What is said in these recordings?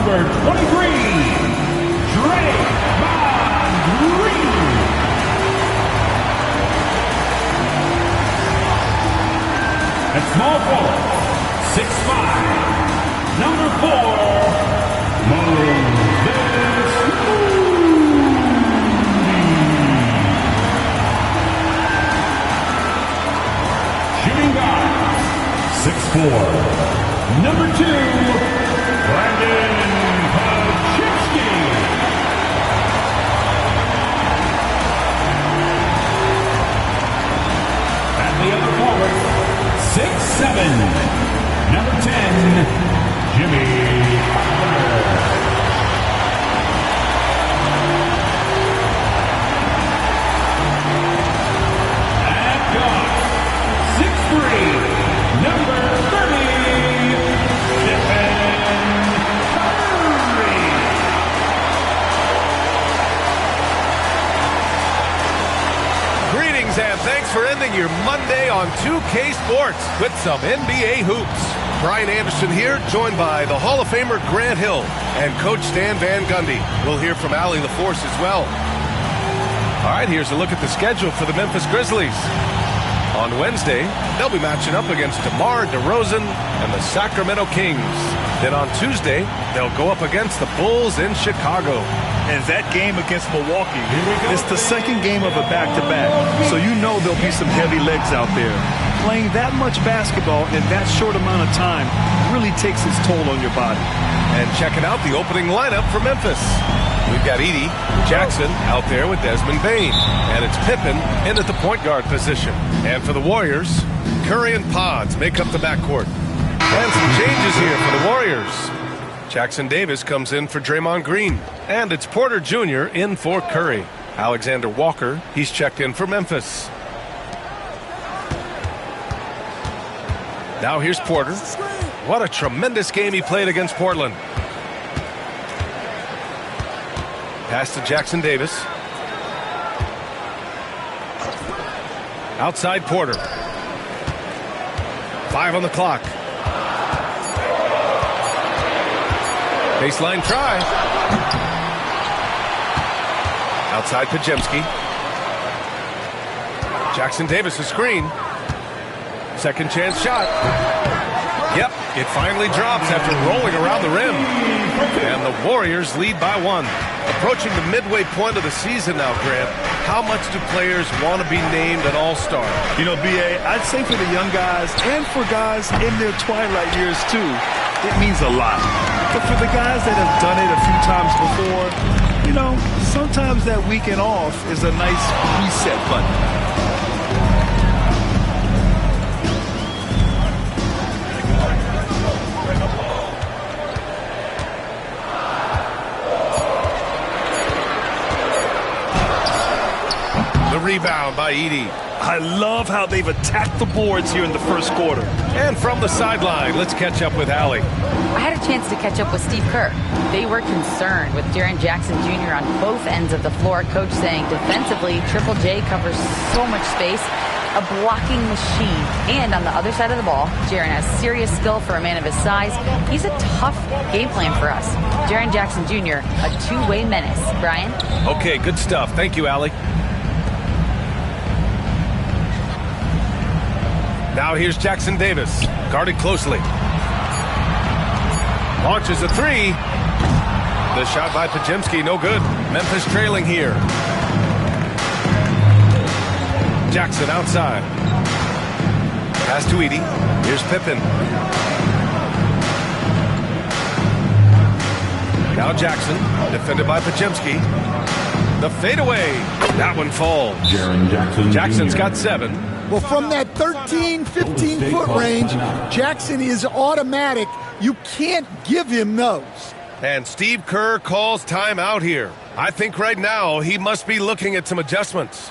Number 23, Draymond Green. At small forward, 6'5", number 4, Moses Moody. Shooting guard, 6'4", number 2, Brandon Pachitsky. And the other forward, 6'7", number 10, Jimmy Butler. At guard, 6'3", number 30, Greetings and thanks for ending your Monday on 2K Sports with some NBA hoops. Brian Anderson here, joined by the Hall of Famer Grant Hill and Coach Stan Van Gundy. We'll hear from Allie LaForce as well. All right, here's a look at the schedule for the Memphis Grizzlies. On Wednesday, they'll be matching up against DeMar DeRozan and the Sacramento Kings. Then on Tuesday, they'll go up against the Bulls in Chicago. And that game against Milwaukee, it's the second game of a back-to-back. So you know there'll be some heavy legs out there. Playing that much basketball in that short amount of time really takes its toll on your body. And checking out the opening lineup for Memphis. We've got Edie Jackson out there with Desmond Bane. And it's Pippen in at the point guard position. And for the Warriors, Curry and Pods make up the backcourt. And some changes here for the Warriors. Jackson Davis comes in for Draymond Green. And it's Porter Jr. in for Curry. Alexander Walker, he's checked in for Memphis. Now here's Porter. What a tremendous game he played against Portland. Pass to Jackson Davis. Outside Porter. 5 on the clock. Baseline try. Outside Pajemski. Jackson Davis a screen. Second chance shot. Yep, it finally drops after rolling around the rim. And the Warriors lead by 1. Approaching the midway point of the season now, Grant. How much do players want to be named an all-star? You know, B.A., I'd say for the young guys and for guys in their twilight years, too, it means a lot. But for the guys that have done it a few times before, you know, sometimes that weekend off is a nice reset button. Rebound by Edie. I love how they've attacked the boards here in the first quarter. And from the sideline, let's catch up with Allie. I had a chance to catch up with Steve Kerr. They were concerned with Jaren Jackson Jr. on both ends of the floor. Coach saying defensively, Triple J covers so much space, a blocking machine. And on the other side of the ball, Jaren has serious skill for a man of his size. He's a tough game plan for us. Jaren Jackson Jr., a two-way menace. Brian? Okay, good stuff. Thank you, Allie. Now here's Jackson Davis, guarded closely. Launches a 3. The shot by Pajemski, no good. Memphis trailing here. Jackson outside. Pass to Edie. Here's Pippen. Now Jackson, defended by Pajemski. The fadeaway. That one falls. Jackson's got 7. Well, from that 13, 15-foot range, Jackson is automatic. You can't give him those. And Steve Kerr calls timeout here. I think right now he must be looking at some adjustments.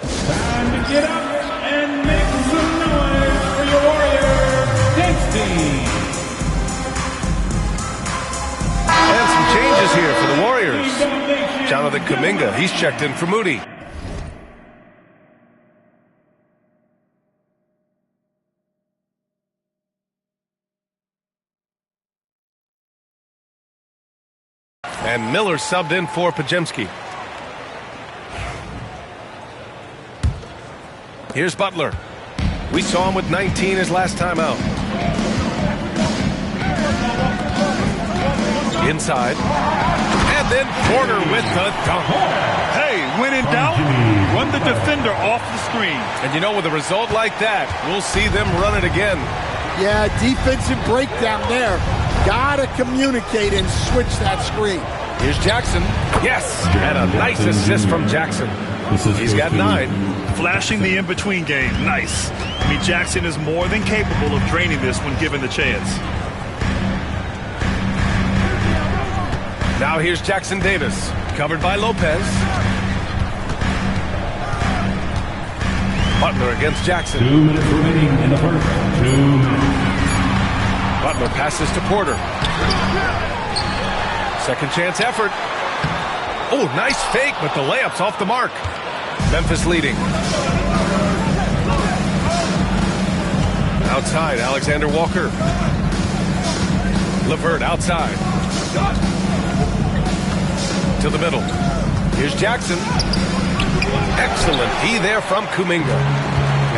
Time to get up and make some noise for your Warrior dance team. And some changes here for the Warriors. Jonathan Kuminga, he's checked in for Moody. And Miller subbed in for Pajemski. Here's Butler. We saw him with 19 his last time out. Inside. And then Porter with the dunk. Hey, when in doubt, run the defender off the screen. And you know, with a result like that, we'll see them run it again. Yeah, defensive breakdown there. Gotta communicate and switch that screen. Here's Jackson. Yes, and a nice assist from Jackson. He's got 9. Flashing the in-between game. Nice. I mean, Jackson is more than capable of draining this when given the chance. Now here's Jackson Davis, covered by Lopez. Butler against Jackson. 2 minutes remaining in the first. 2 minutes. Butler passes to Porter. Second chance effort. Oh, nice fake, but the layup's off the mark. Memphis leading. Outside, Alexander Walker. LeVert outside. To the middle. Here's Jackson. Excellent D there from Kuminga.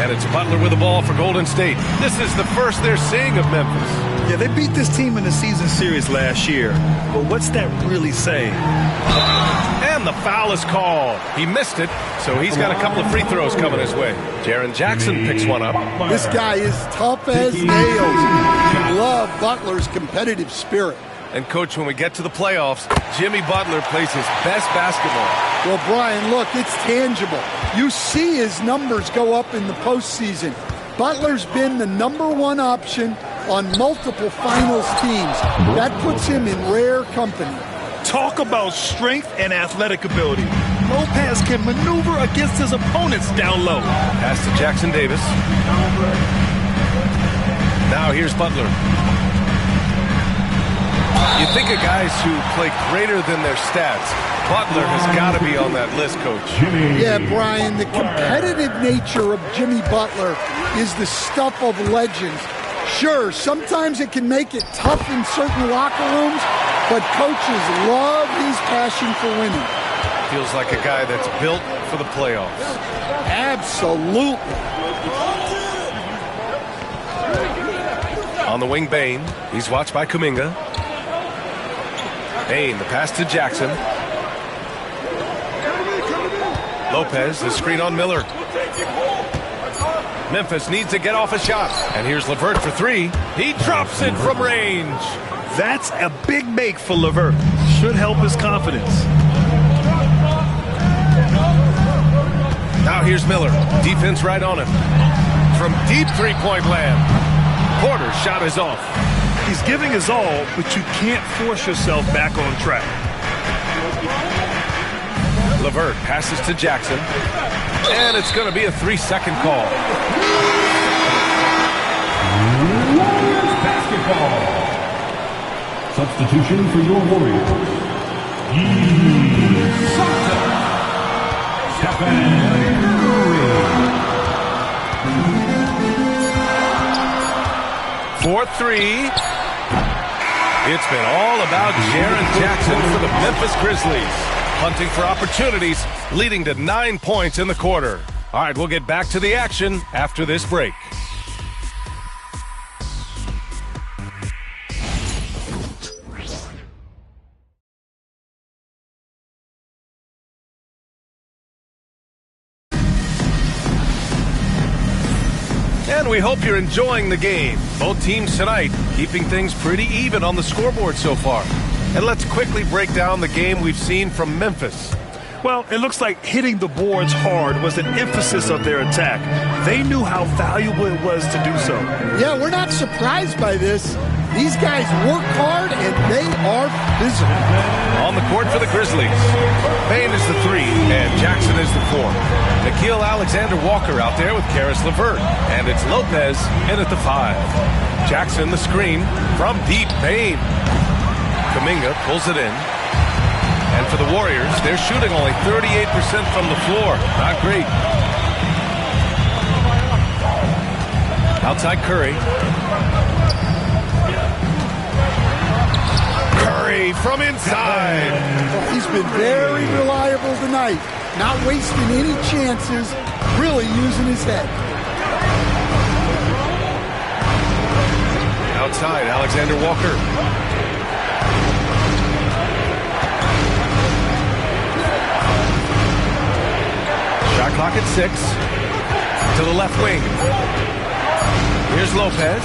And it's Butler with the ball for Golden State. This is the first they're seeing of Memphis. Yeah, they beat this team in the season series last year. But what's that really saying? And the foul is called. He missed it, so he's got a couple of free throws coming his way. Jaren Jackson picks one up. This guy is tough as nails. You love Butler's competitive spirit. And, Coach, when we get to the playoffs, Jimmy Butler plays his best basketball. Well, Brian, look, it's tangible. You see his numbers go up in the postseason. Butler's been the #1 option on multiple finals teams. That puts him in rare company. Talk about strength and athletic ability. Lopez can maneuver against his opponents down low. Pass to Jackson Davis. Now here's Butler. You think of guys who play greater than their stats. Butler has got to be on that list, Coach. Yeah, Brian, the competitive nature of Jimmy Butler is the stuff of legends. Sure, sometimes it can make it tough in certain locker rooms, but coaches love his passion for winning. Feels like a guy that's built for the playoffs. Absolutely. On the wing, Bane. He's watched by Kuminga. Bane, the pass to Jackson. Lopez, the screen on Miller. Memphis needs to get off a shot. And here's LeVert for 3. He drops it from range. That's a big make for LeVert. Should help his confidence. Now here's Miller. Defense right on him. From deep three-point land. Porter's shot is off. He's giving his all, but you can't force yourself back on track. LeVert passes to Jackson. And it's going to be a 3-second call. Warriors basketball. Substitution for your Warriors. Stephen Curry. 4-3. It's been all about Jaren Jackson for the Memphis Grizzlies. Hunting for opportunities, leading to 9 points in the quarter. All right, we'll get back to the action after this break. And we hope you're enjoying the game. Both teams tonight keeping things pretty even on the scoreboard so far. And let's quickly break down the game we've seen from Memphis. Well, it looks like hitting the boards hard was an emphasis of their attack. They knew how valuable it was to do so. Yeah, we're not surprised by this. These guys work hard and they are physical. On the court for the Grizzlies, Bane is the 3 and Jackson is the 4. Nickeil Alexander-Walker out there with Caris LeVert, and it's Lopez in at the 5. Jackson the screen from deep. Bane. Kuminga pulls it in. And for the Warriors, they're shooting only 38% from the floor. Not great. Outside Curry. Curry Curry from inside. Well, he's been very reliable tonight. Not wasting any chances, really using his head. Outside, Alexander Walker. Shot clock at 6. To the left wing. Here's Lopez.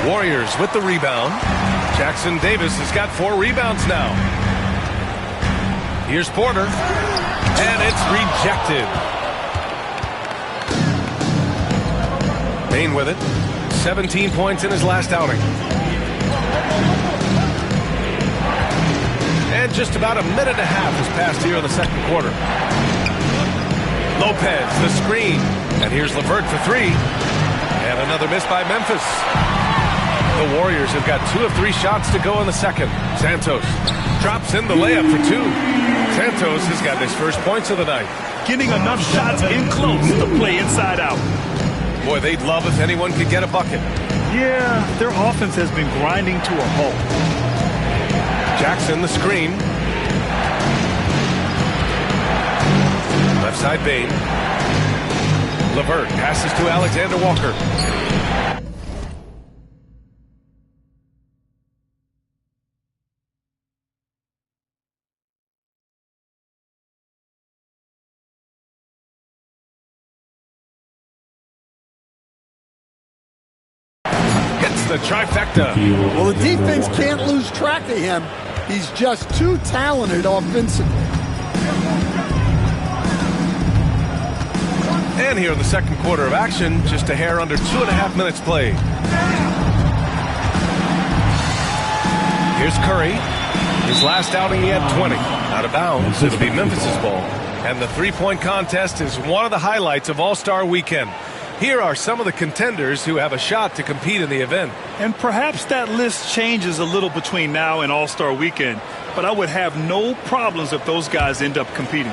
Warriors with the rebound. Jackson Davis has got 4 rebounds now. Here's Porter. And it's rejected. Bane with it. 17 points in his last outing. And just about a minute and a half has passed here in the second quarter. Lopez, the screen. And here's LeVert for 3. And another miss by Memphis. The Warriors have got 2 of 3 shots to go in the second. Santos drops in the layup for 2. Santos has got his first points of the night. Getting enough shots in close to play inside out. Boy, they'd love if anyone could get a bucket. Yeah, their offense has been grinding to a halt. Jackson, the screen. Left side Bane. LeVert passes to Alexander Walker. Hits the trifecta. Well, the defense can't lose track of him. He's just too talented offensively. And here in the second quarter of action, just a hair under 2.5 minutes played. Here's Curry. His last outing, he had 20. Out of bounds, it'll be Memphis's ball. And the three-point contest is one of the highlights of All-Star Weekend. Here are some of the contenders who have a shot to compete in the event. And perhaps that list changes a little between now and All-Star Weekend, but I would have no problems if those guys end up competing.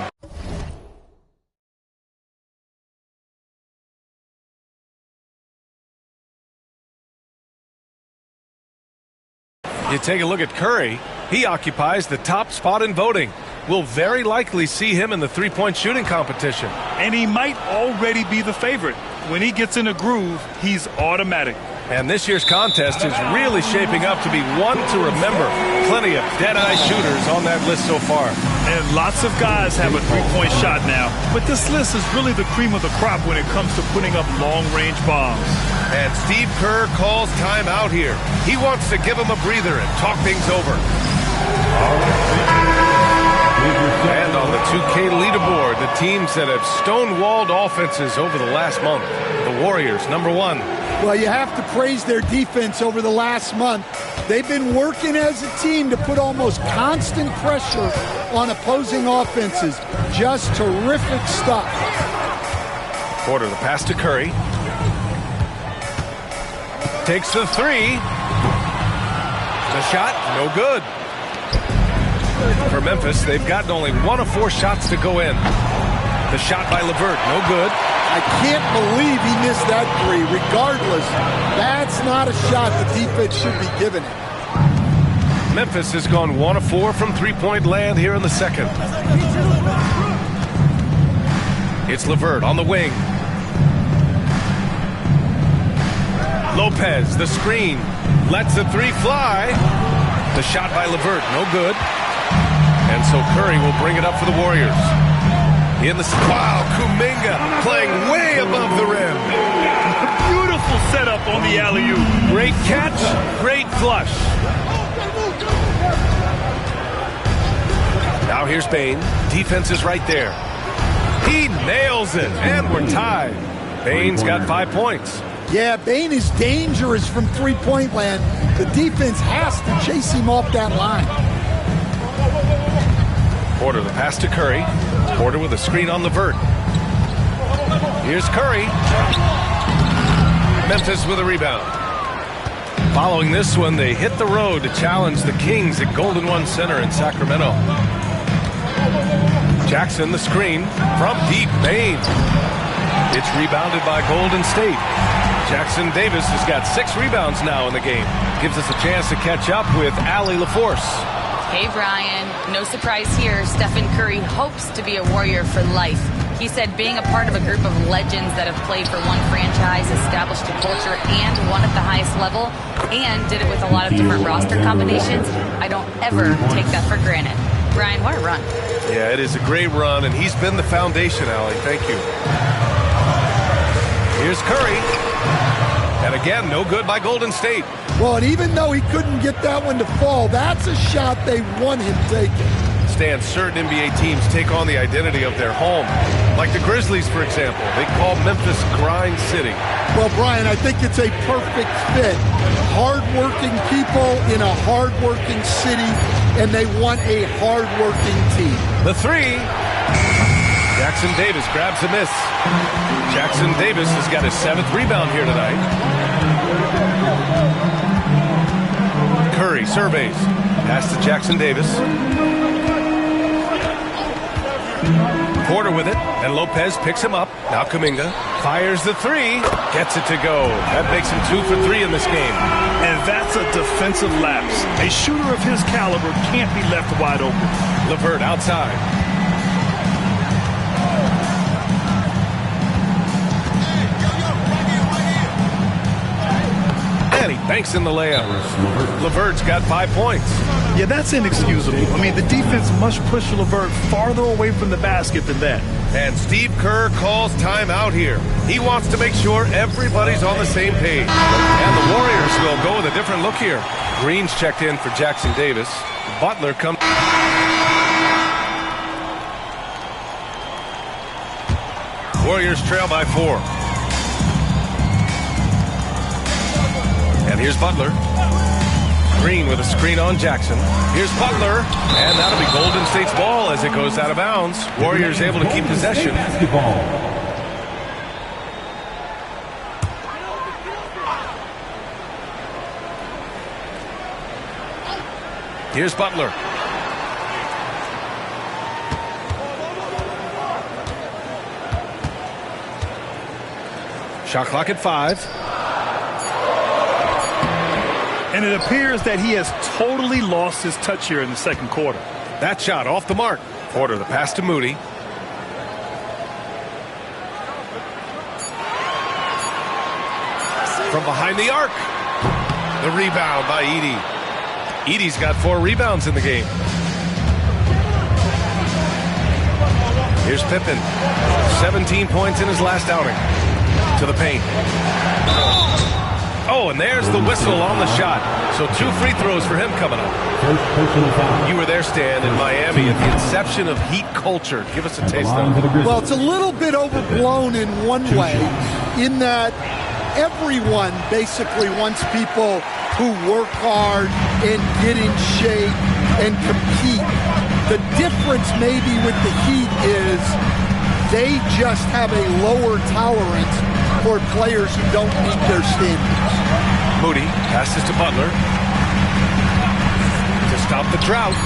You take a look at Curry. He occupies the top spot in voting. We'll very likely see him in the three-point shooting competition. And he might already be the favorite. When he gets in a groove, he's automatic. And this year's contest is really shaping up to be one to remember. Plenty of dead-eye shooters on that list so far. And lots of guys have a three-point shot now. But this list is really the cream of the crop when it comes to putting up long-range bombs. And Steve Kerr calls time out here. He wants to give him a breather and talk things over. And on the 2K leaderboard, the teams that have stonewalled offenses over the last month. The Warriors, number 1. Well, you have to praise their defense over the last month. They've been working as a team to put almost constant pressure on opposing offenses. Just terrific stuff. Porter, the pass to Curry. Takes the 3. The shot, no good. For Memphis, they've gotten only 1 of 4 shots to go in. The shot by LeVert, no good. I can't believe he missed that 3. Regardless, that's not a shot the defense should be giving it. Memphis has gone 1 of 4 from three-point land here in the second. It's LeVert on the wing. Lopez, the screen, lets the 3 fly. The shot by LeVert, no good. And so Curry will bring it up for the Warriors. Wow, Kuminga playing way above the rim. Beautiful setup on the alley-oop. Great catch, great flush. Now here's Bane. Defense is right there. He nails it, and we're tied. Bane's got 5 points. Yeah, Bane is dangerous from three-point land. The defense has to chase him off that line. Porter, the pass to Curry. Porter with a screen on LeVert. Here's Curry. Memphis with a rebound. Following this one, they hit the road to challenge the Kings at Golden One Center in Sacramento. Jackson, the screen from deep. Bane. It's rebounded by Golden State. Jackson Davis has got 6 rebounds now in the game. Gives us a chance to catch up with Allie LaForce. Hey, Brian. No surprise here. Stephen Curry hopes to be a Warrior for life. He said being a part of a group of legends that have played for one franchise, established a culture, and won at the highest level, and did it with a lot of different roster combinations, I don't ever take that for granted. Brian, what a run. Yeah, it is a great run, and he's been the foundation, Allie. Thank you. Here's Curry. And again, no good by Golden State. Well, and even though he couldn't get that one to fall, that's a shot they want him taking. Stan, certain NBA teams take on the identity of their home. Like the Grizzlies, for example. They call Memphis Grind City. Well, Brian, I think it's a perfect fit. Hard-working people in a hard-working city, and they want a hard-working team. The 3. Jackson Davis grabs a miss. Jackson Davis has got his 7th rebound here tonight. Curry surveys. Pass to Jackson Davis. Porter with it, and Lopez picks him up. Now Kuminga fires the 3, gets it to go. That makes him 2 for 3 in this game. And that's a defensive lapse. A shooter of his caliber can't be left wide open. LeVert outside. And he banks in the layup. LeVert's got 5 points. Yeah, that's inexcusable. I mean, the defense must push LeVert farther away from the basket than that. And Steve Kerr calls timeout here. He wants to make sure everybody's on the same page. And the Warriors will go with a different look here. Green's checked in for Jackson Davis. Butler comes. Warriors trail by 4. And here's Butler. Green with a screen on Jackson. Here's Butler. And that'll be Golden State's ball as it goes out of bounds. Warriors able to keep possession. Here's Butler. Shot clock at 5. And it appears that he has totally lost his touch here in the second quarter. That shot off the mark. Porter, the pass to Moody. From behind the arc. The rebound by Edey. Edey's got 4 rebounds in the game. Here's Pippen. 17 points in his last outing. To the paint. Oh, and there's the whistle on the shot. So 2 free throws for him coming up. You were there, Stan, in Miami at the inception of Heat culture. Give us a taste of it. Well, it's a little bit overblown in one way, in that everyone basically wants people who work hard and get in shape and compete. The difference maybe with the Heat is they just have a lower tolerance for players who don't meet their standards. Moody passes to Butler. To stop the drought.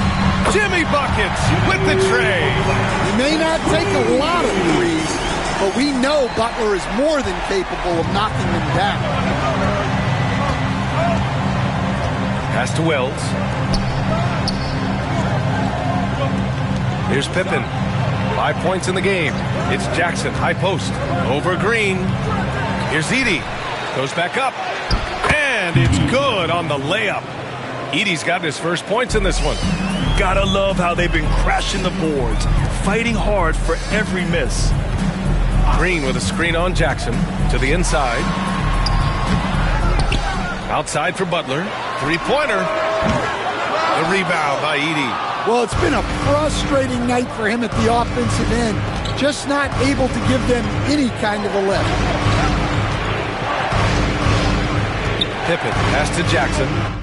Jimmy buckets with the tray. He may not take a lot of threes, but we know Butler is more than capable of knocking them down. Pass to Wells. Here's Pippen. 5 points in the game. It's Jackson, high post. Over Green. Here's Edey. Goes back up. And it's good on the layup. Edey's gotten his first points in this one. Gotta love how they've been crashing the boards, fighting hard for every miss. Green with a screen on Jackson. To the inside. Outside for Butler. 3-pointer. The rebound by Edey. Well, it's been a frustrating night for him at the offensive end. Just not able to give them any kind of a lift. Pippen pass to Jackson.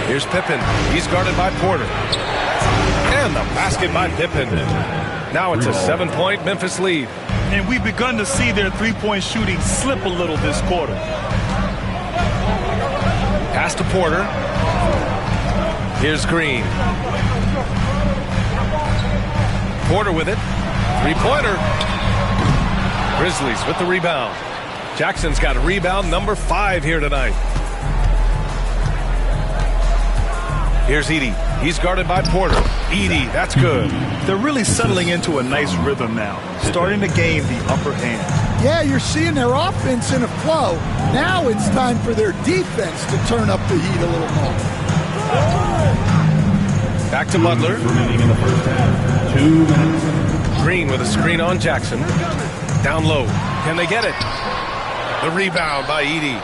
Here's Pippen. He's guarded by Porter. And the basket by Pippen. Now it's a 7-point Memphis lead. And we've begun to see their three-point shooting slip a little this quarter. Pass to Porter. Here's Green. Porter with it. Three-pointer. Grizzlies with the rebound. Jackson's got rebound number 5 here tonight. Here's Edey. He's guarded by Porter. Edey, that's good. They're really settling into a nice rhythm now, starting to gain the upper hand. Yeah, you're seeing their offense in a flow. Now it's time for their defense to turn up the heat a little more. Back to Butler. Remaining in the first half. 2 minutes. Green with a screen on Jackson. Down low. Can they get it? The rebound by Edey.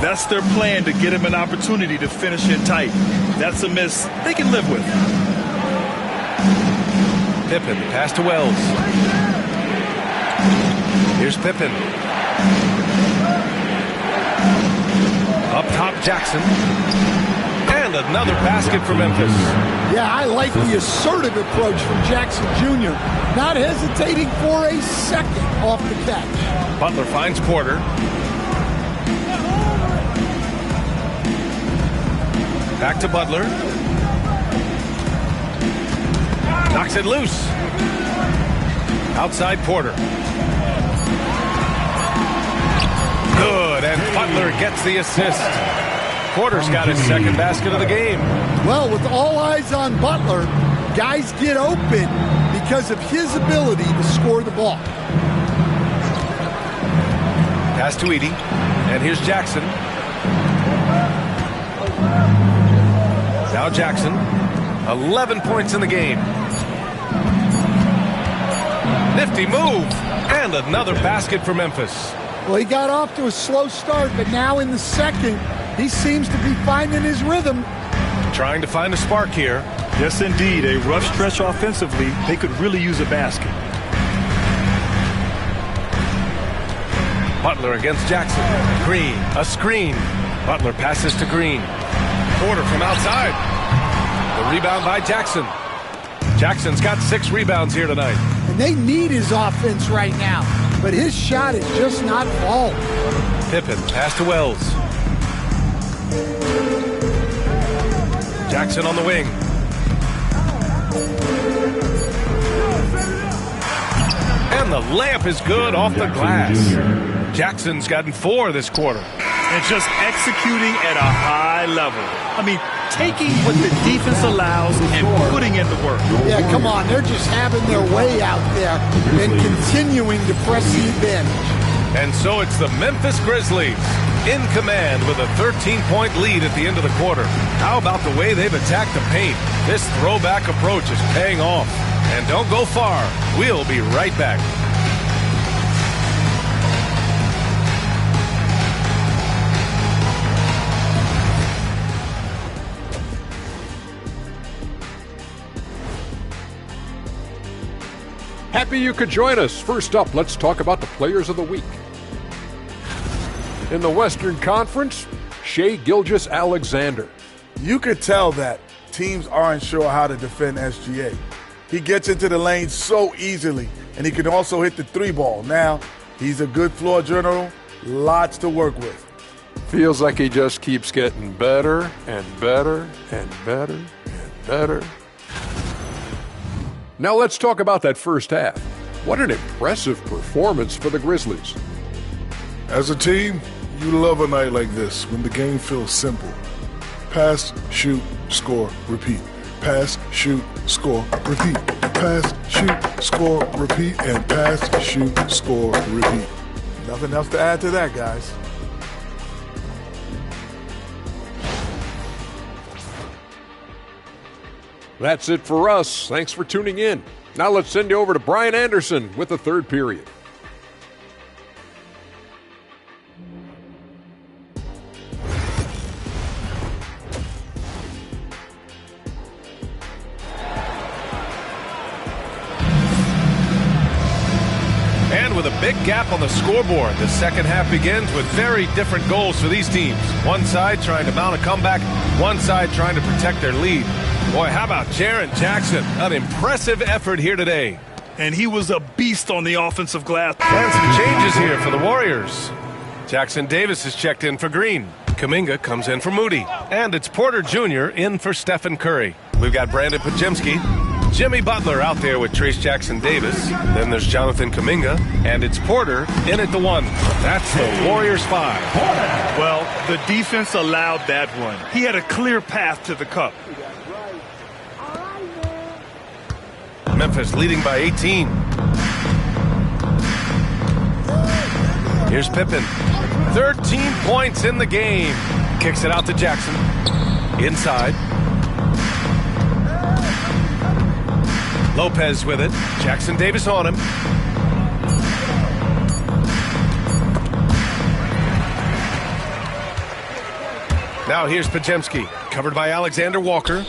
That's their plan, to get him an opportunity to finish in tight. That's a miss they can live with. Pippen, pass to Wells. Here's Pippen. Up top, Jackson. And another basket for Memphis. Yeah, I like the assertive approach from Jackson Jr. Not hesitating for a second off the catch. Butler finds Porter. Back to Butler. Knocks it loose. Outside Porter. Good, and Butler gets the assist. Porter's got his second basket of the game. Well, with all eyes on Butler, guys get open because of his ability to score the ball. Pass to Edey. And here's Jackson. Now Jackson. 11 points in the game. Nifty move. And another basket for Memphis. Well, he got off to a slow start, but now in the second, he seems to be finding his rhythm. Trying to find a spark here. Yes, indeed. A rough stretch offensively. They could really use a basket. Butler against Jackson. Green, a screen. Butler passes to Green. Porter from outside. The rebound by Jackson. Jackson's got 6 rebounds here tonight. And they need his offense right now, but his shot is just not falling. Pippen, pass to Wells. Jackson on the wing. And the layup is good off the glass. Jackson's gotten 4 this quarter. And just executing at a high level. I mean, taking what the defense allows and putting in the work. Yeah, come on. They're just having their way out there and continuing to press the advantage. And so it's the Memphis Grizzlies in command with a 13-point lead at the end of the quarter. How about the way they've attacked the paint? This throwback approach is paying off. And don't go far. We'll be right back. Happy you could join us. First up, let's talk about the players of the week. In the Western Conference, Shai Gilgeous-Alexander. You could tell that teams aren't sure how to defend SGA. He gets into the lane so easily, and he can also hit the 3-ball. Now, he's a good floor general, lots to work with. Feels like he just keeps getting better and better and better and better. Now let's talk about that first half. What an impressive performance for the Grizzlies. As a team, you love a night like this when the game feels simple. Pass, shoot, score, repeat. Pass, shoot, score, repeat. Pass, shoot, score, repeat. And pass, shoot, score, repeat. Nothing else to add to that, guys. That's it for us. Thanks for tuning in. Now let's send you over to Brian Anderson with the third period. big gap on the scoreboard. The second half begins with very different goals for these teams. One side trying to mount a comeback, one side trying to protect their lead. Boy, how about Jaren Jackson? An impressive effort here today. And he was a beast on the offensive glass. And some changes here for the Warriors. Jackson Davis is checked in for Green. Kuminga comes in for Moody. And it's Porter Jr. in for Stephen Curry. We've got Brandon Podziemski. Jimmy Butler out there with Trace Jackson Davis. Then there's Jonathan Kuminga. And it's Porter in at the 1. That's the Warriors 5. Well, the defense allowed that one. He had a clear path to the cup. Memphis leading by 18. Here's Pippen. 13 points in the game. Kicks it out to Jackson. Inside. Lopez with it. Jackson Davis on him. Now here's Podziemski. Covered by Alexander Walker.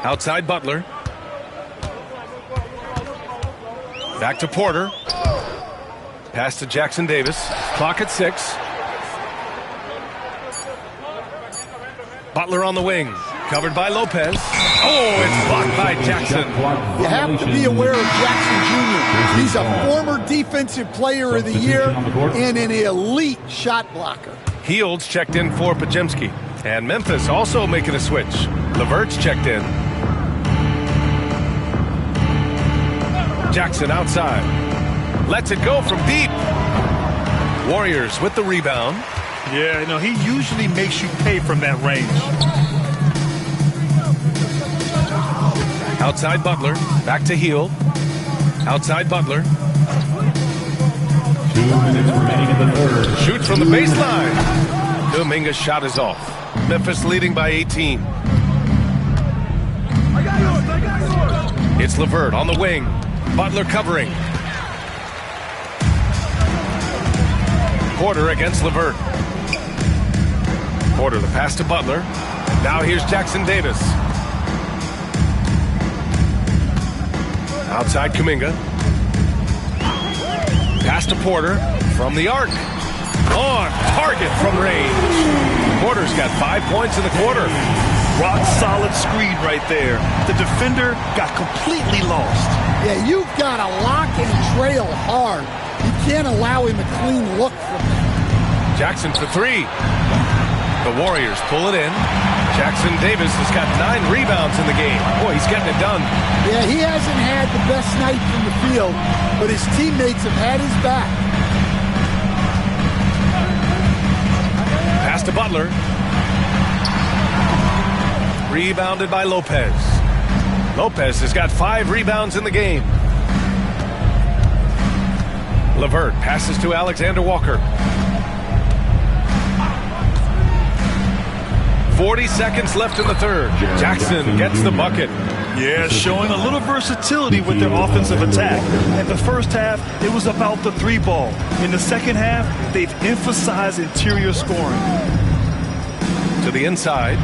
Outside Butler. Back to Porter. Pass to Jackson Davis. Clock at 6. Butler on the wing. Covered by Lopez. Oh, it's blocked by Jackson. You have to be aware of Jackson Jr. He's a former Defensive Player of the Year and an elite shot blocker. Heald's checked in for Podziemski. And Memphis also making a switch. Levert's checked in. Jackson outside. Lets it go from deep. Warriors with the rebound. Yeah, you know, he usually makes you pay from that range. Outside Butler. Back to Hield. Outside Butler. 2 minutes remaining in the third. Shoots from the baseline. Kuminga's shot is off. Memphis leading by 18. It's Levert on the wing. Butler covering. Porter against Levert. Porter the pass to Butler. Now here's Jackson Davis. Outside Kuminga. Pass to Porter from the arc. On target from range. Porter's got 5 points in the quarter. Rock solid screen right there. The defender got completely lost. Yeah, you've got to lock and trail hard. You can't allow him a clean look from that. Jackson for 3. The Warriors pull it in. Jackson Davis has got 9 rebounds in the game. Boy, he's getting it done. Yeah, he hasn't had the best night from the field, but his teammates have had his back. Pass to Butler. Rebounded by Lopez. Lopez has got 5 rebounds in the game. Levert passes to Alexander Walker. 40 seconds left in the third. Jackson gets the bucket. Yeah, showing a little versatility with their offensive attack. In the first half, it was about the 3-ball. In the second half, they've emphasized interior scoring. To the inside.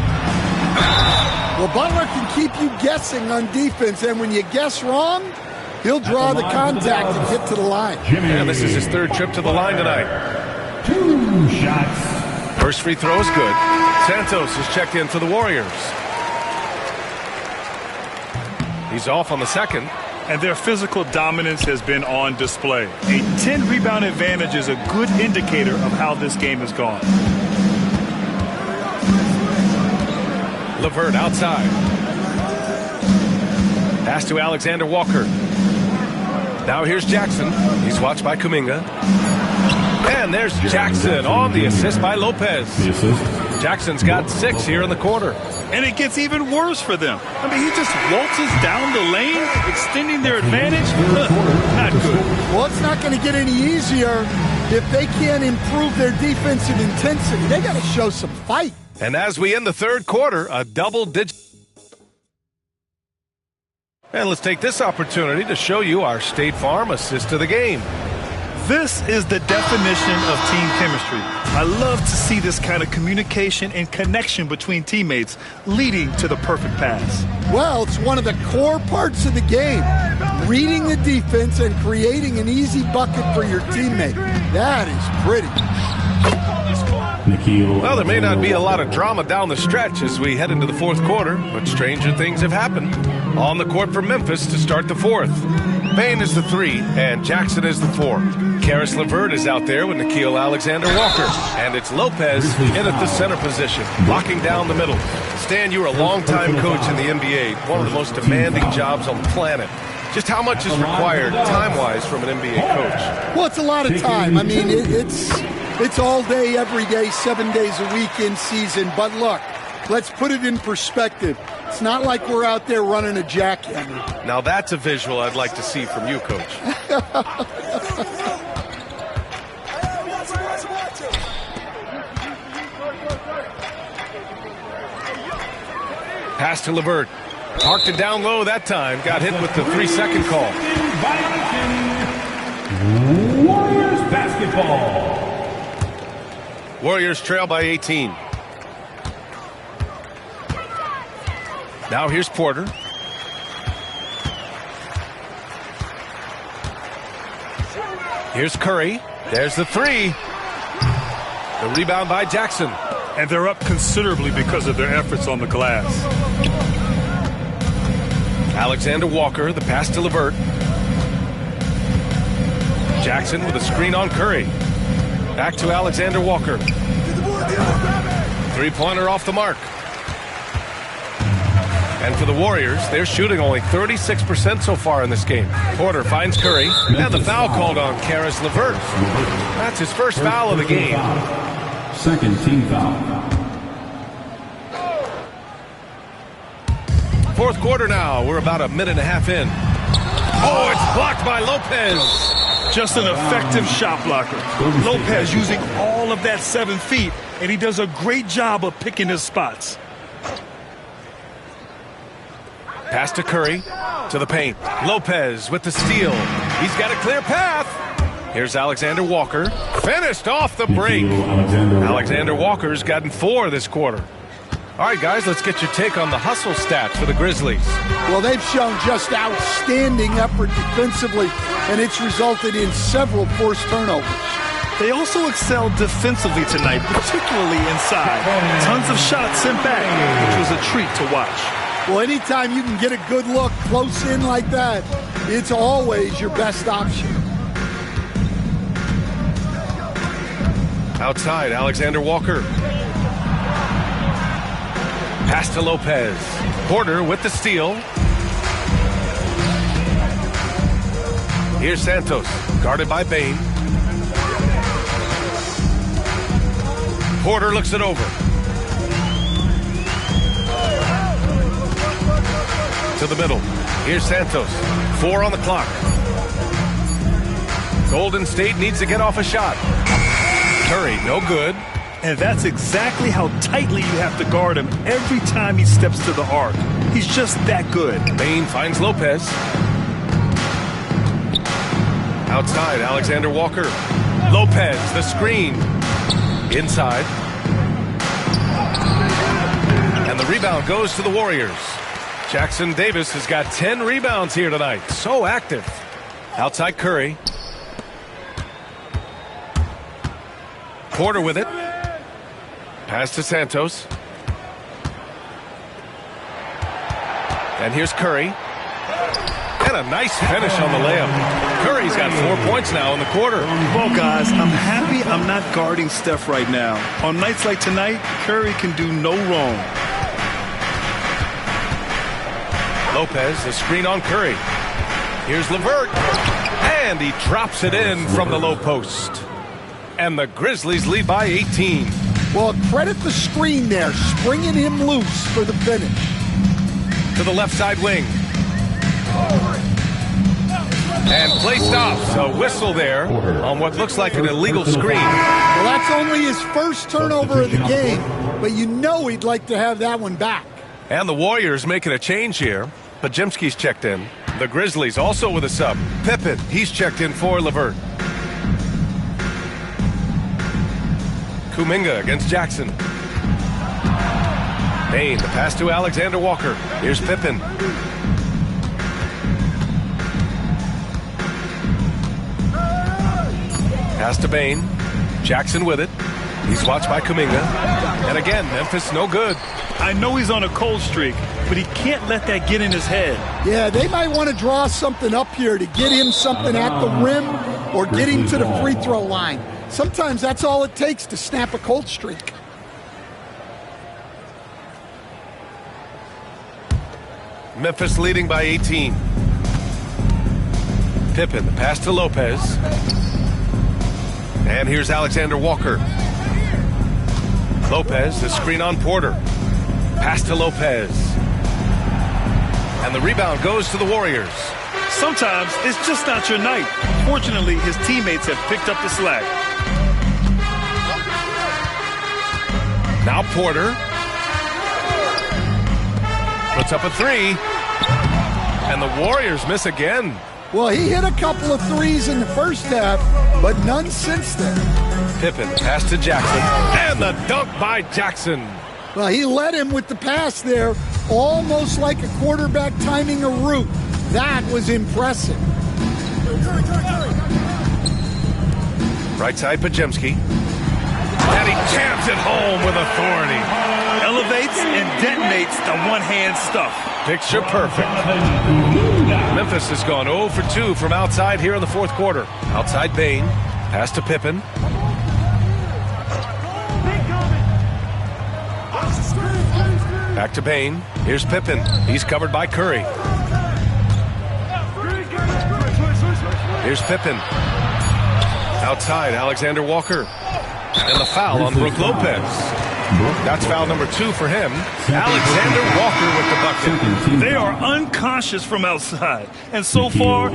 Well, Butler can keep you guessing on defense, and when you guess wrong, he'll draw the contact and hit to the line. And this is his 3rd trip to the line tonight. 2 shots. First free throw is good. Santos is checked in for the Warriors. He's off on the second. And their physical dominance has been on display. A 10-rebound advantage is a good indicator of how this game has gone. Levert outside. Pass to Alexander Walker. Now here's Jackson. He's watched by Kuminga. And there's Jackson on the assist by Lopez. Jackson's got 6 here in the quarter. And it gets even worse for them. I mean, he just waltzes down the lane, extending their advantage. Not good. Well, it's not going to get any easier if they can't improve their defensive intensity. They got to show some fight. And as we end the third quarter, a double-digit. And let's take this opportunity to show you our State Farm assist of the game. This is the definition of team chemistry. I love to see this kind of communication and connection between teammates leading to the perfect pass. Well, it's one of the core parts of the game. reading the defense and creating an easy bucket for your teammate. That is pretty. Well, there may not be a lot of drama down the stretch as we head into the fourth quarter, but stranger things have happened. On the court for Memphis to start the fourth. Payne is the 3, and Jackson is the 4. Karis LeVert is out there with Nickeil Alexander-Walker, and it's Lopez in at the center position, locking down the middle. Stan, you were a long-time coach in the NBA, one of the most demanding jobs on the planet. Just how much is required time-wise from an NBA coach? Well, it's a lot of time. I mean, it's all day, every day, 7 days a week in season. But look, let's put it in perspective. It's not like we're out there running a jackhammer. Now that's a visual I'd like to see from you, Coach. Pass to LeVert. Parked it down low that time. Got hit with the 3-second call. Warriors basketball. Warriors trail by 18. Now here's Porter. Here's Curry. There's the 3. The rebound by Jackson. And they're up considerably because of their efforts on the glass. Alexander Walker, the pass to LeVert. Jackson with a screen on Curry. Back to Alexander Walker. Three-pointer off the mark. And for the Warriors, they're shooting only 36% so far in this game. Porter finds Curry, and the foul called on Karis LeVert. That's his first foul of the game. Second team foul. Fourth quarter now. We're about a minute and a half in. Oh, it's blocked by Lopez. Just an effective shot blocker. Lopez using all of that 7 feet, and he does a great job of picking his spots. Pass to Curry, to the paint. Lopez with the steal. He's got a clear path. Here's Alexander Walker. Finished off the break. Alexander Walker's gotten 4 this quarter. All right, guys, let's get your take on the hustle stats for the Grizzlies. Well, they've shown just outstanding effort defensively, and it's resulted in several forced turnovers. They also excelled defensively tonight, particularly inside. Tons of shots sent back, which was a treat to watch. Well, anytime you can get a good look close in like that, it's always your best option. Outside, Alexander Walker. Pass to Lopez. Porter with the steal. Here's Santos, guarded by Bane. Porter looks it over. To the middle. Here's Santos. 4 on the clock. Golden State needs to get off a shot. Curry, no good. And that's exactly how tightly you have to guard him every time he steps to the arc. He's just that good. Bane finds Lopez. Outside, Alexander Walker. Lopez, the screen. Inside. And the rebound goes to the Warriors. Jackson Davis has got 10 rebounds here tonight. So active. Outside Curry. Porter with it. Pass to Santos. And here's Curry. And a nice finish on the layup. Curry's got 4 points now in the quarter. Well, guys, I'm happy I'm not guarding Steph right now. On nights like tonight, Curry can do no wrong. Lopez, the screen on Curry. Here's LeVert. And he drops it in from the low post. And the Grizzlies lead by 18. Well, credit the screen there, springing him loose for the finish. To the left side wing. And play stops. A whistle there on what looks like an illegal screen. Well, that's only his first turnover of the game, but you know he'd like to have that one back. And the Warriors making a change here. Pajemski's checked in. The Grizzlies also with a sub. Pippen, he's checked in for LeVert. Kuminga against Jackson. Payne, the pass to Alexander Walker. Here's Pippen. Pass to Bain. Jackson with it. He's watched by Kuminga. And again, Memphis no good. I know he's on a cold streak, but he can't let that get in his head. Yeah, they might want to draw something up here to get him something at the rim or get him to the free throw line. Sometimes that's all it takes to snap a cold streak. Memphis leading by 18. Pippen, the pass to Lopez. And here's Alexander Walker. Lopez, the screen on Porter. Pass to Lopez. And the rebound goes to the Warriors. Sometimes it's just not your night. Fortunately, his teammates have picked up the slack. Now Porter. Puts up a three. And the Warriors miss again. Well, he hit a couple of threes in the first half, but none since then. Pippen, pass to Jackson. And the dunk by Jackson. Well, he led him with the pass there, almost like a quarterback timing a route. That was impressive. Right side, Pajemski. And he jams it home with authority. Elevates and detonates the one-hand stuff. Picture perfect. Memphis has gone 0 for 2 from outside here in the fourth quarter. Outside Bain. Pass to Pippen. Back to Bain. Here's Pippen. He's covered by Curry. Here's Pippen. Outside, Alexander Walker. And the foul on Brook Lopez. That's foul number 2 for him. Alexander Walker with the bucket. They are unconscious from outside. And so far,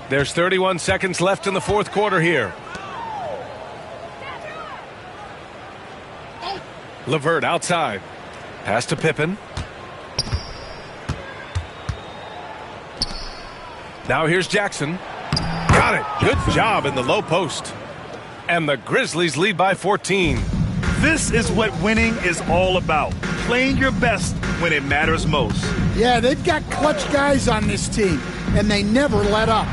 There's 31 seconds left in the fourth quarter here. LeVert outside. Pass to Pippen. Now here's Jackson. Got it. Good job in the low post. And the Grizzlies lead by 14. this is what winning is all about. Playing your best when it matters most. Yeah, they've got clutch guys on this team, and they never let up.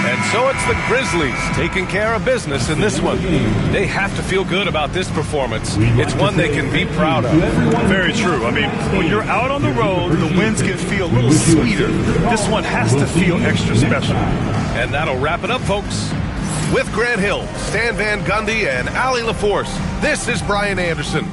And so it's the Grizzlies taking care of business in this one. They have to feel good about this performance. It's one they can be proud of. Very true. I mean, when you're out on the road, the wins can feel a little sweeter. This one has to feel extra special. And that'll wrap it up, folks. With Grant Hill, Stan Van Gundy, and Allie LaForce, this is Brian Anderson.